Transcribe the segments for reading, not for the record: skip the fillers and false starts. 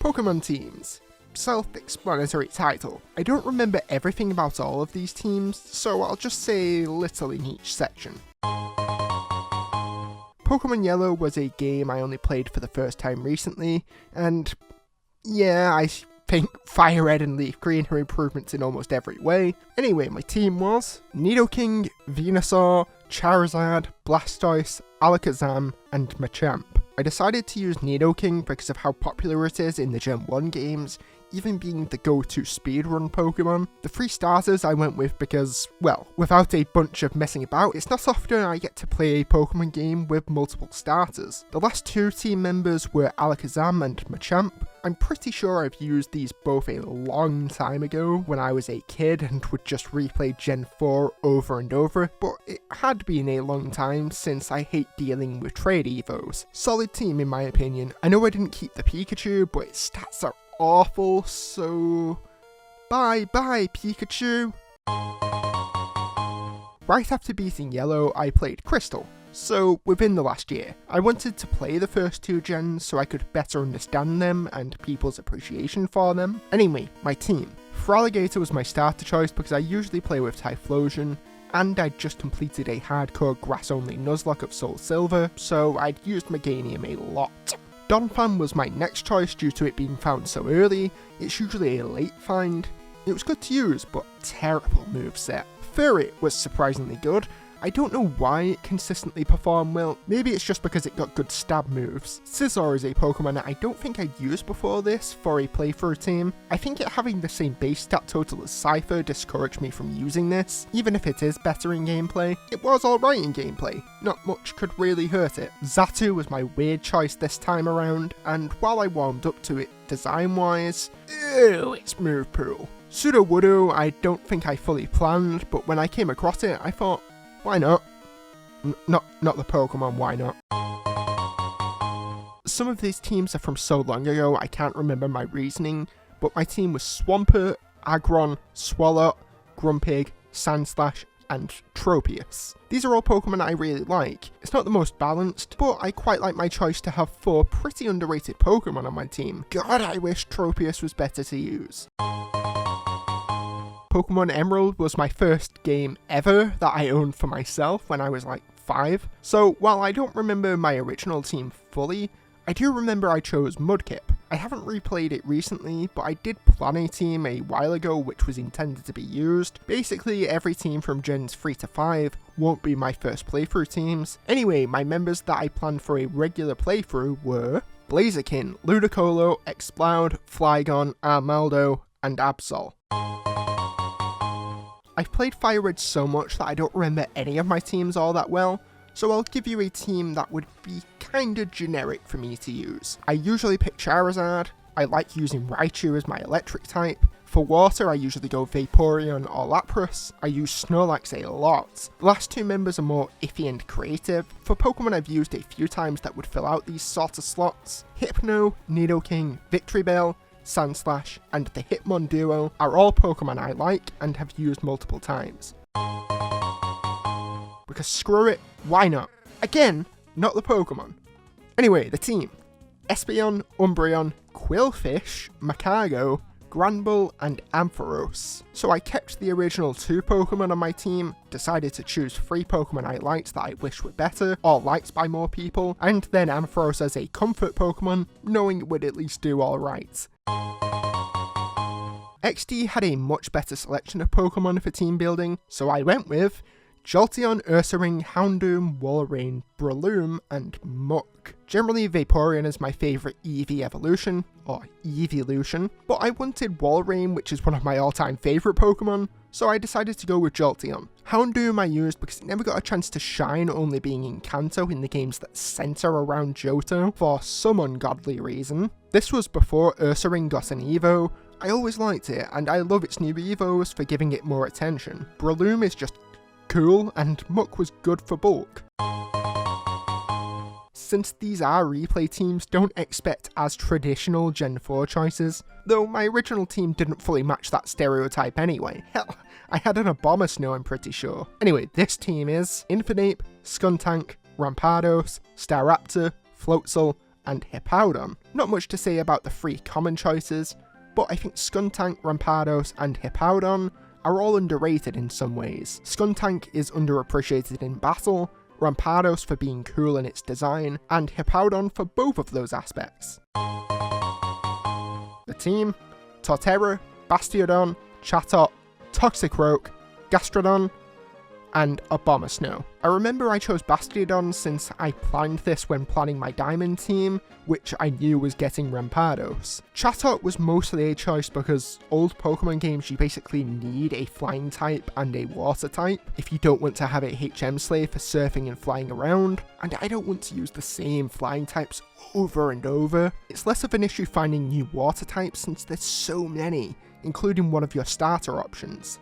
Pokémon teams. Self-explanatory title. I don't remember everything about all of these teams, so I'll just say little in each section. Pokémon Yellow was a game I only played for the first time recently, and yeah, I think Fire Red and Leaf Green are improvements in almost every way. Anyway, my team was Nidoking, Venusaur, Charizard, Blastoise, Alakazam, and Machamp. I decided to use Nidoking because of how popular it is in the Gen 1 games, even being the go-to speedrun Pokemon. The 3 starters I went with because, well, without a bunch of messing about, it's not often I get to play a Pokemon game with multiple starters. The last 2 team members were Alakazam and Machamp. I'm pretty sure I've used these both a long time ago when I was a kid and would just replay Gen 4 over and over, but it had been a long time since I hate dealing with trade evos. Solid team in my opinion. I know I didn't keep the Pikachu, but its stats are awful, so bye Pikachu. Right after beating Yellow, I played Crystal. So within the last year, I wanted to play the first 2 gens so I could better understand them and people's appreciation for them. Anyway, my team. Feraligatr was my starter choice because I usually play with Typhlosion, and I'd just completed a hardcore grass-only Nuzlocke of Soul Silver, so I'd used Meganium a lot. Donphan was my next choice due to it being found so early. It's usually a late find. It was good to use, but terrible moveset. Furret was surprisingly good. I don't know why it consistently performed well, maybe it's just because it got good stab moves. Scizor is a Pokemon that I don't think I'd used before this for a playthrough team. I think it having the same base stat total as Cypher discouraged me from using this, even if it is better in gameplay. It was alright in gameplay, not much could really hurt it. Xatu was my weird choice this time around, and while I warmed up to it design-wise, ew, its move pool. Sudowoodo I don't think I fully planned, but when I came across it I thought, why not? Not the Pokemon, why not? Some of these teams are from so long ago I can't remember my reasoning, but my team was Swampert, Aggron, Swalot, Grumpig, Sandslash, and Tropius. These are all Pokemon I really like. It's not the most balanced, but I quite like my choice to have 4 pretty underrated Pokemon on my team. God, I wish Tropius was better to use. Pokémon Emerald was my first game ever that I owned for myself when I was like 5, so while I don't remember my original team fully, I do remember I chose Mudkip. I haven't replayed it recently, but I did plan a team a while ago which was intended to be used. Basically every team from Gens 3 to 5 won't be my first playthrough teams. Anyway, my members that I planned for a regular playthrough were Blaziken, Ludicolo, Exploud, Flygon, Armaldo, and Absol. I've played Fire Red so much that I don't remember any of my teams all that well, so I'll give you a team that would be kinda generic for me to use. I usually pick Charizard, I like using Raichu as my electric type. For water I usually go Vaporeon or Lapras. I use Snorlax a lot. The last 2 members are more iffy and creative. For Pokemon I've used a few times that would fill out these sort of slots, Hypno, Nidoking, Victreebel, Sandslash, and the Hitmon duo are all Pokemon I like and have used multiple times. Because screw it, why not? Again, not the Pokemon. Anyway, the team. Espeon, Umbreon, Quillfish, Macago, Granbull, and Ampharos. So I kept the original 2 Pokemon on my team, decided to choose 3 Pokemon I liked that I wish were better, or liked by more people, and then Ampharos as a comfort Pokemon, knowing it would at least do alright. XD had a much better selection of Pokemon for team building, so I went with Jolteon, Ursaring, Houndoom, Walrein, Breloom, and Muk. Generally, Vaporeon is my favourite Eevee evolution, or Eeveelution, but I wanted Walrein, which is one of my all-time favourite Pokemon, so I decided to go with Jolteon. Houndoom I used because it never got a chance to shine, only being in Kanto in the games that centre around Johto, for some ungodly reason. This was before Ursaring got an Evo. I always liked it, and I love its new Evos for giving it more attention. Breloom is just cool, and Muk was good for bulk. Since these are replay teams, don't expect as traditional Gen 4 choices, though my original team didn't fully match that stereotype anyway. Hell, I had an Abomasnow, I'm pretty sure. Anyway, this team is Infernape, Skuntank, Rampardos, Staraptor, Floatzel, and Hippowdon. Not much to say about the 3 common choices, but I think Skuntank, Rampardos and Hippowdon are all underrated in some ways. Skuntank is underappreciated in battle, Rampardos for being cool in its design, and Hippowdon for both of those aspects. The team: Torterra, Bastiodon, Chatot, Toxicroak, Gastrodon, and Abomasnow. I remember I chose Bastiodon since I planned this when planning my Diamond team, which I knew was getting Rampardos. Chatot was mostly a choice because old Pokemon games you basically need a flying type and a water type if you don't want to have a HM slave for surfing and flying around, and I don't want to use the same flying types over and over. It's less of an issue finding new water types since there's so many, including one of your starter options.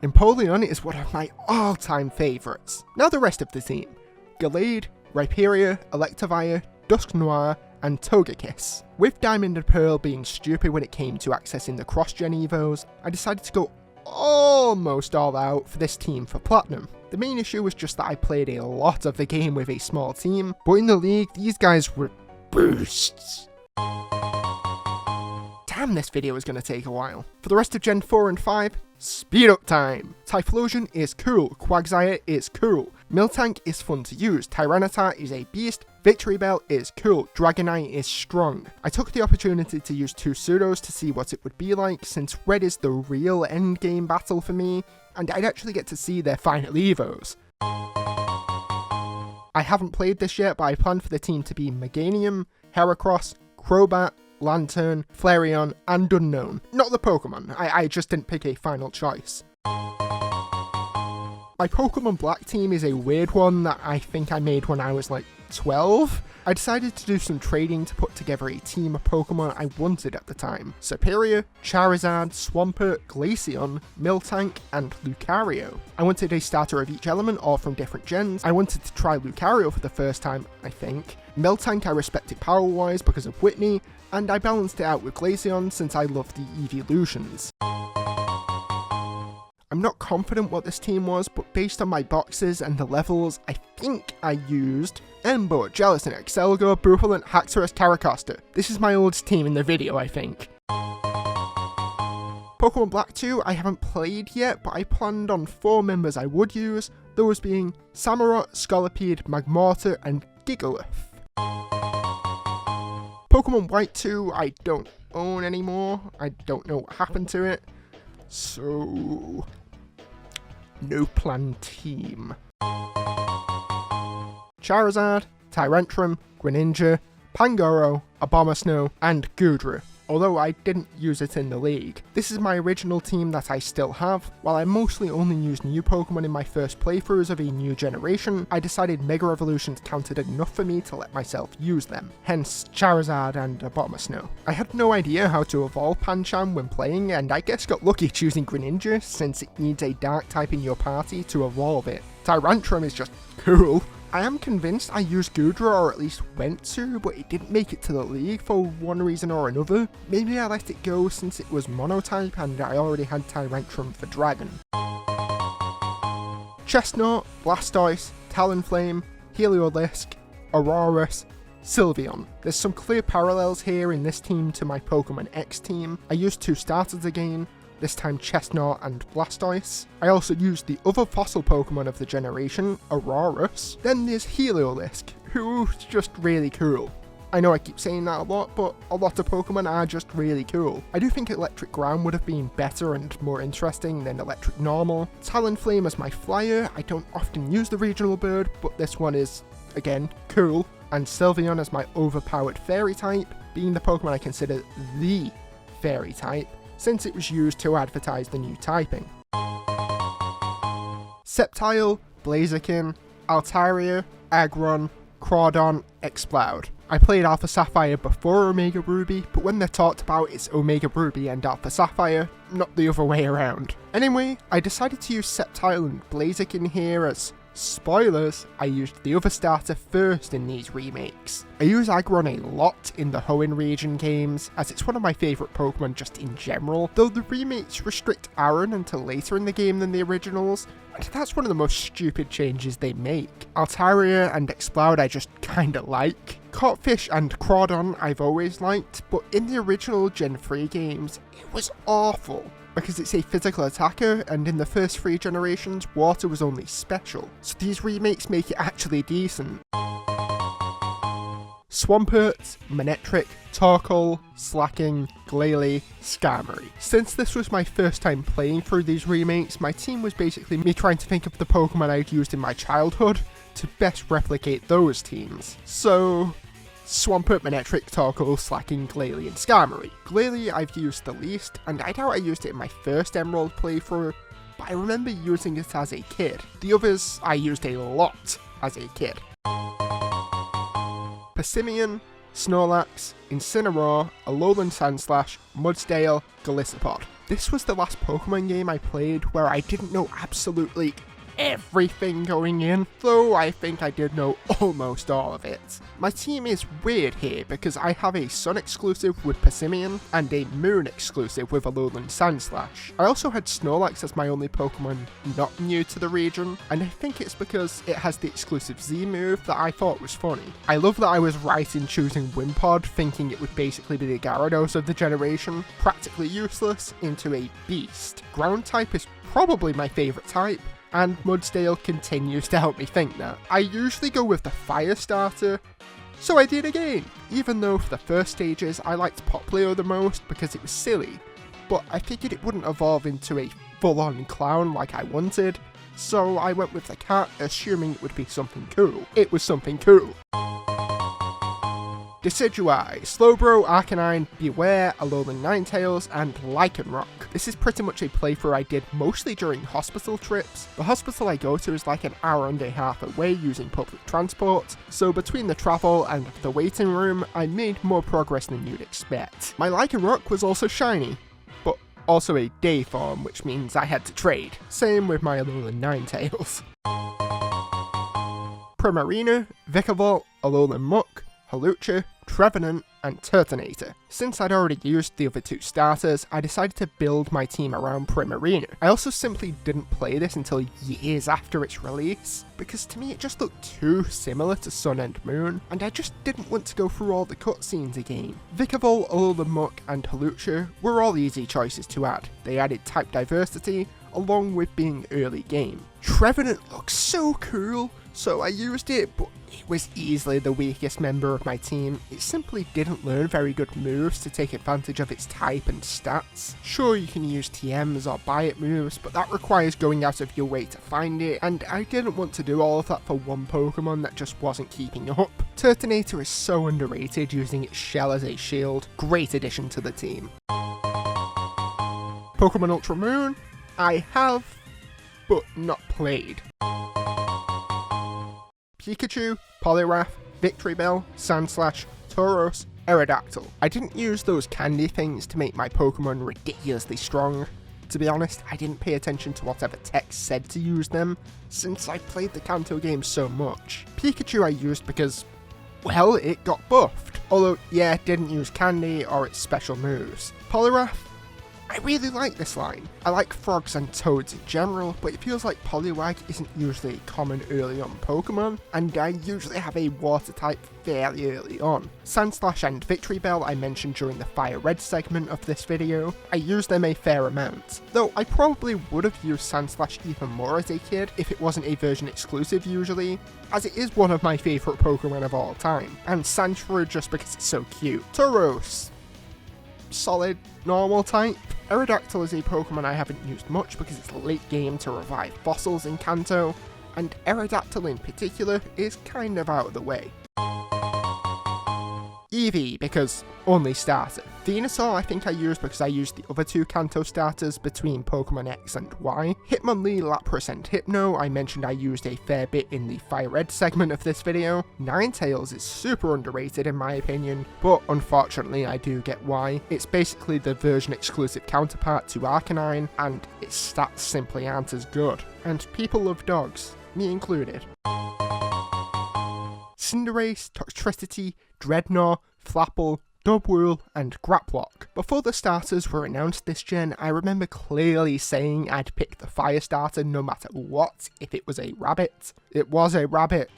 Empoleon is one of my all-time favourites. Now the rest of the team: Gallade, Rhyperior, Electivire, Dusknoir, and Togekiss. With Diamond and Pearl being stupid when it came to accessing the cross-gen evos, I decided to go almost all out for this team for Platinum. The main issue was just that I played a lot of the game with a small team, but in the league, these guys were boosts. Damn, this video is going to take a while. For the rest of Gen 4 and 5, speed up time! Typhlosion is cool, Quagsire is cool, Miltank is fun to use, Tyranitar is a beast, Victreebel is cool, Dragonite is strong. I took the opportunity to use 2 pseudos to see what it would be like, since Red is the real endgame battle for me, and I'd actually get to see their final evos. I haven't played this yet, but I plan for the team to be Meganium, Heracross, Crobat, Lantern, Flareon, and Unknown. Not the Pokemon, I just didn't pick a final choice. My Pokemon Black team is a weird one that I think I made when I was like 12. I decided to do some trading to put together a team of Pokemon I wanted at the time. Serperior, Charizard, Swampert, Glaceon, Miltank, and Lucario. I wanted a starter of each element, all from different gens. I wanted to try Lucario for the first time, I think. Miltank I respected power-wise because of Whitney, and I balanced it out with Glaceon since I love the evolutions. I'm not confident what this team was, but based on my boxes and the levels, I think I used Embo, Jellicent, Excelgor, Buffalant, Haxorus, Caracosta. This is my oldest team in the video, I think. Pokemon Black 2 I haven't played yet, but I planned on 4 members I would use, those being Samurott, Scolipede, Magmortar, and Gigalith. Pokemon White 2 I don't own anymore, I don't know what happened to it, so no plan team. Charizard, Tyrantrum, Greninja, Pangoro, Abomasnow, and Goodra, although I didn't use it in the league. This is my original team that I still have. While I mostly only used new Pokemon in my first playthroughs of a new generation, I decided Mega Evolutions counted enough for me to let myself use them, hence Charizard and Abomasnow. I had no idea how to evolve Pancham when playing, and I guess got lucky choosing Greninja since it needs a dark type in your party to evolve it. Tyrantrum is just cool. I am convinced I used Goodra, or at least went to, but it didn't make it to the league for one reason or another. Maybe I let it go since it was monotype and I already had Tyrantrum for Dragon. Chestnut, Blastoise, Talonflame, Heliolisk, Aurorus, Sylveon. There's some clear parallels here in this team to my Pokemon X team. I used 2 starters again, this time Chestnut and Blastoise. I also used the other fossil Pokemon of the generation, Aurorus. Then there's Heliolisk, who's just really cool. I know I keep saying that a lot, but a lot of Pokemon are just really cool. I do think Electric Ground would have been better and more interesting than Electric Normal. Talonflame as my flyer, I don't often use the regional bird, but this one is, again, cool. And Sylveon as my overpowered fairy type, being the Pokemon I consider the fairy type, since it was used to advertise the new typing. Sceptile, Blaziken, Altaria, Aggron, Crawdon, Exploud. I played Alpha Sapphire before Omega Ruby, but when they're talked about it's Omega Ruby and Alpha Sapphire, not the other way around. Anyway, I decided to use Sceptile and Blaziken here as Spoilers, I used the other starter first in these remakes. I use Aggron a lot in the Hoenn region games, as it's one of my favourite Pokemon just in general, though the remakes restrict Aaron until later in the game than the originals, and that's one of the most stupid changes they make. Altaria and Exploud I just kinda like. Corphish and Crawdon I've always liked, but in the original Gen 3 games, it was awful. Because it's a physical attacker, and in the first 3 generations, water was only special, so these remakes make it actually decent. Swampert, Manectric, Torkoal, Slacking, Glalie, Skarmory. Since this was my first time playing through these remakes, my team was basically me trying to think of the Pokemon I'd used in my childhood to best replicate those teams. So, Swampert, Manectric, Torkoal, Slacking, Glalie, and Skarmory. Glalie I've used the least, and I doubt I used it in my first Emerald playthrough, but I remember using it as a kid. The others I used a lot as a kid. Persimmon, Snorlax, Incineroar, Alolan Sandslash, Mudsdale, Golisopod. This was the last Pokemon game I played where I didn't know absolutely everything going in, though I think I did know almost all of it. My team is weird here because I have a Sun exclusive with Persimmon and a Moon exclusive with Alolan Sandslash. I also had Snorlax as my only Pokemon not new to the region, and I think it's because it has the exclusive Z move that I thought was funny. I love that I was right in choosing Wimpod, thinking it would basically be the Gyarados of the generation, practically useless, into a beast. Ground type is probably my favourite type, and Mudsdale continues to help me think that. I usually go with the fire starter, so I did again, even though for the first stages I liked Popplio the most because it was silly, but I figured it wouldn't evolve into a full-on clown like I wanted, so I went with the cat assuming it would be something cool. It was something cool. Decidueye, Slowbro, Arcanine, Beware, Alolan Ninetales, and Lycanroc. This is pretty much a playthrough I did mostly during hospital trips. The hospital I go to is like an hour and a half away using public transport, so between the travel and the waiting room, I made more progress than you'd expect. My Lycanroc was also shiny, but also a day form, which means I had to trade. Same with my Alolan Ninetales. Primarina, Vikavolt, Alolan Muck, Hawlucha, Trevenant, and Turtonator. Since I'd already used the other 2 starters, I decided to build my team around Primarina. I also simply didn't play this until years after its release, because to me it just looked too similar to Sun and Moon, and I just didn't want to go through all the cutscenes again. Vikavolt, Alolan Muck, and Hawlucha were all easy choices to add. They added type diversity, along with being early game. Trevenant looks so cool, so I used it, but it was easily the weakest member of my team. It simply didn't learn very good moves to take advantage of its type and stats. Sure, you can use TMs or buy it moves, but that requires going out of your way to find it, and I didn't want to do all of that for one Pokemon that just wasn't keeping up. Turtonator is so underrated, using its shell as a shield. Great addition to the team. Pokemon Ultra Moon, I have, but not played. Pikachu, Poliwrath, Victreebel, Sandslash, Tauros, Aerodactyl. I didn't use those candy things to make my Pokemon ridiculously strong. To be honest, I didn't pay attention to whatever text said to use them, since I played the Kanto games so much. Pikachu I used because, well, it got buffed. Although, yeah, didn't use candy or its special moves. Poliwrath, I really like this line. I like frogs and toads in general, but it feels like Poliwag isn't usually a common early on Pokemon, and I usually have a water type fairly early on. Sandslash and Victreebel I mentioned during the Fire Red segment of this video. I use them a fair amount, though I probably would have used Sandslash even more as a kid if it wasn't a version exclusive usually, as it is one of my favourite Pokemon of all time, and Sandshrew just because it's so cute. Tauros, solid normal type. Aerodactyl is a Pokemon I haven't used much because it's late game to revive fossils in Kanto, and Aerodactyl in particular is kind of out of the way. Eevee, because only starter. Venusaur I think I used because I used the other 2 Kanto starters between Pokemon X and Y. Hitmonlee, Lapras, and Hypno I mentioned I used a fair bit in the Fire Red segment of this video. Ninetales is super underrated in my opinion, but unfortunately I do get why. It's basically the version exclusive counterpart to Arcanine, and its stats simply aren't as good. And people love dogs. me included. Cinderace, Toxtricity, Dreadnought, Flapple, Dubwool, and Graplock. Before the starters were announced this gen, I remember clearly saying I'd pick the fire starter no matter what if it was a rabbit. It was a rabbit,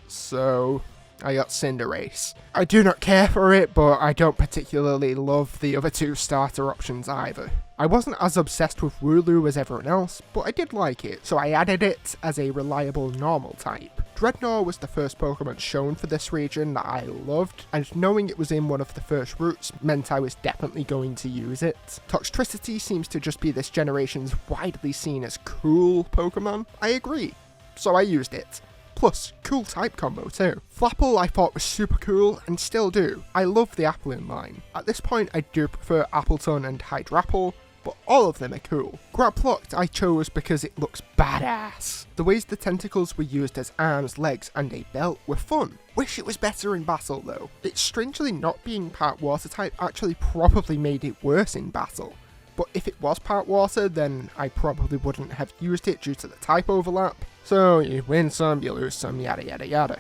so I got Cinderace. I do not care for it, but I don't particularly love the other two starter options either. I wasn't as obsessed with Wooloo as everyone else, but I did like it, so I added it as a reliable normal type. Dreadnought was the first Pokemon shown for this region that I loved, and knowing it was in one of the first routes meant I was definitely going to use it. Toxtricity seems to just be this generation's widely seen as cool Pokemon. I agree, so I used it. Plus, cool type combo too. Flapple I thought was super cool, and still do. I love the Applin line. At this point I do prefer Appletun and Hydrapple, but all of them are cool. Graplock I chose because it looks badass. The ways the tentacles were used as arms, legs, and a belt were fun. Wish it was better in battle though. It strangely not being part water type actually probably made it worse in battle. But if it was part water, then I probably wouldn't have used it due to the type overlap. So you win some, you lose some, yada yada yada.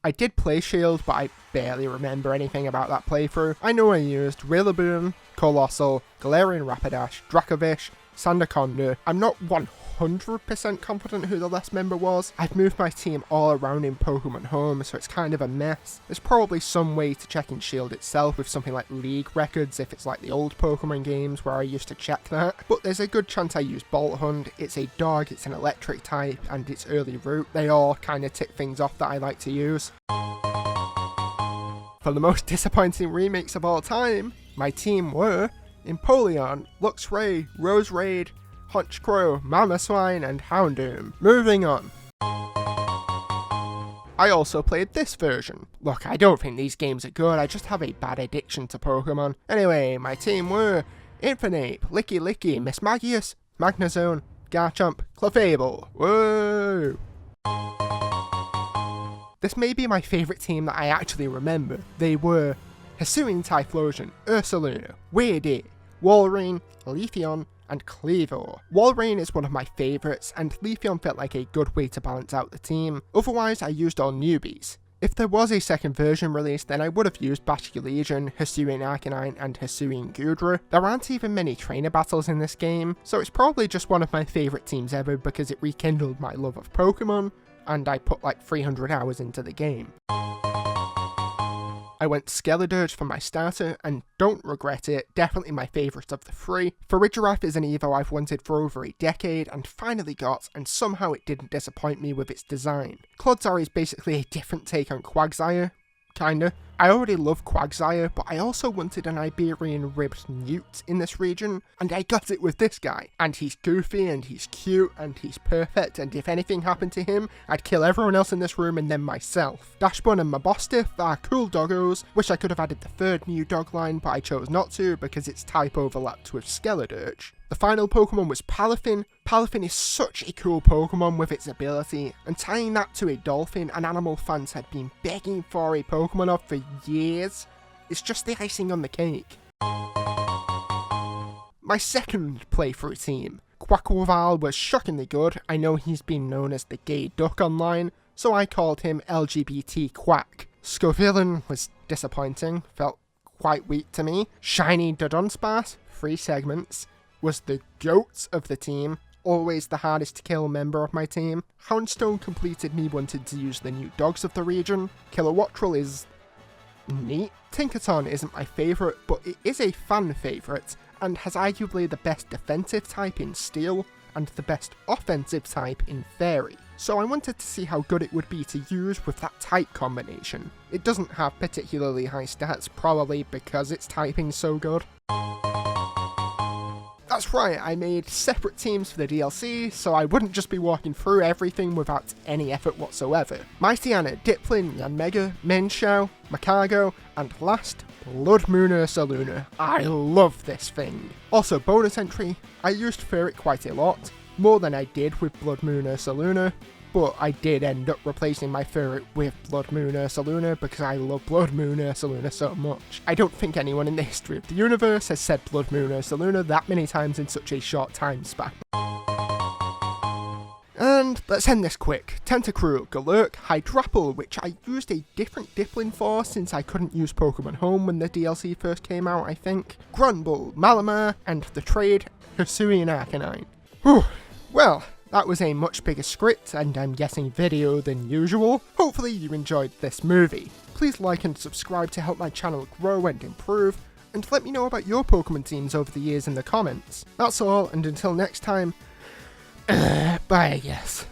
I did play Shield, but I barely remember anything about that playthrough. I know I used Rillaboom, Colossal, Galarian Rapidash, Dracovish, Sandaconda. I'm not 100% confident who the last member was. I've moved my team all around in Pokemon Home, so it's kind of a mess. There's probably some way to check in Shield itself with something like League Records if it's like the old Pokemon games where I used to check that. But there's a good chance I used Bolt Hunt. It's a dog, it's an electric type, and it's early route. They all kind of tick things off that I like to use. For the most disappointing remakes of all time, my team were Empoleon, Luxray, Roserade, Honchkrow, Mamoswine, and Houndoom. Moving on. I also played this version. Look, I don't think these games are good, I just have a bad addiction to Pokemon. Anyway, my team were Infernape, Licky, Mismagius, Magnezone, Garchomp, Clefable. Whoa! This may be my favourite team that I actually remember. They were Hisuian Typhlosion, Ursaluna, Weird, Walrein, Leafeon, and Cleavor. Walrein is one of my favourites, and Leafeon felt like a good way to balance out the team. Otherwise, I used all newbies. If there was a second version released, then I would have used Basculegion, Hisuian Arcanine, and Hisuian Goodra. There aren't even many trainer battles in this game, so it's probably just one of my favourite teams ever because it rekindled my love of Pokemon, and I put like 300 hours into the game. I went Skeledirge for my starter, and don't regret it, definitely my favourite of the three. Farigiraf is an Evo I've wanted for over a decade, and finally got, and somehow it didn't disappoint me with its design. Clodsire is basically a different take on Quagsire, kinda. I already love Quagsire, but I also wanted an Iberian ribbed newt in this region, and I got it with this guy. And he's goofy, and he's cute, and he's perfect, and if anything happened to him, I'd kill everyone else in this room and then myself. Dashbun and Mabostiff are cool doggos. Wish I could have added the third new dog line, but I chose not to because its type overlapped with Skeledirge. The final Pokemon was Palafin. Palafin is such a cool Pokemon with its ability, and tying that to a dolphin, an animal fans had been begging for a Pokemon of for years. It's just the icing on the cake. My second playthrough team. Quaquaval was shockingly good. I know he's been known as the gay duck online, so I called him LGBT Quack. Scovillain was disappointing, felt quite weak to me. Shiny Dudunsparce, 3 segments, was the GOAT of the team, always the hardest to kill member of my team. Houndstone completed me wanting to use the new dogs of the region. Kilowattrel is neat. Tinkaton isn't my favourite, but it is a fan favourite, and has arguably the best defensive type in Steel, and the best offensive type in Fairy. So I wanted to see how good it would be to use with that type combination. It doesn't have particularly high stats, probably because its typing's so good. That's right, I made separate teams for the DLC, so I wouldn't just be walking through everything without any effort whatsoever. Mightyena, Diplin, Yanmega, Minshao, Macargo, and last, Blood Moon Ursaluna. I love this thing. Also, bonus entry, I used Ferret quite a lot, more than I did with Blood Moon Ursaluna, but I did end up replacing my Ferret with Blood Moon Ursaluna because I love Blood Moon Ursaluna so much. I don't think anyone in the history of the universe has said Blood Moon Ursaluna that many times in such a short time span. Let's end this quick. Tentacruel, Galurk, Hydrapple, which I used a different Dipplin for since I couldn't use Pokemon Home when the DLC first came out, I think. Grunbull, Malamar, and the trade, Hisuian Arcanine. Whew. Well, that was a much bigger script, and I'm guessing video than usual. Hopefully you enjoyed this movie. Please like and subscribe to help my channel grow and improve, and let me know about your Pokemon teams over the years in the comments. That's all, and until next time, bye I guess.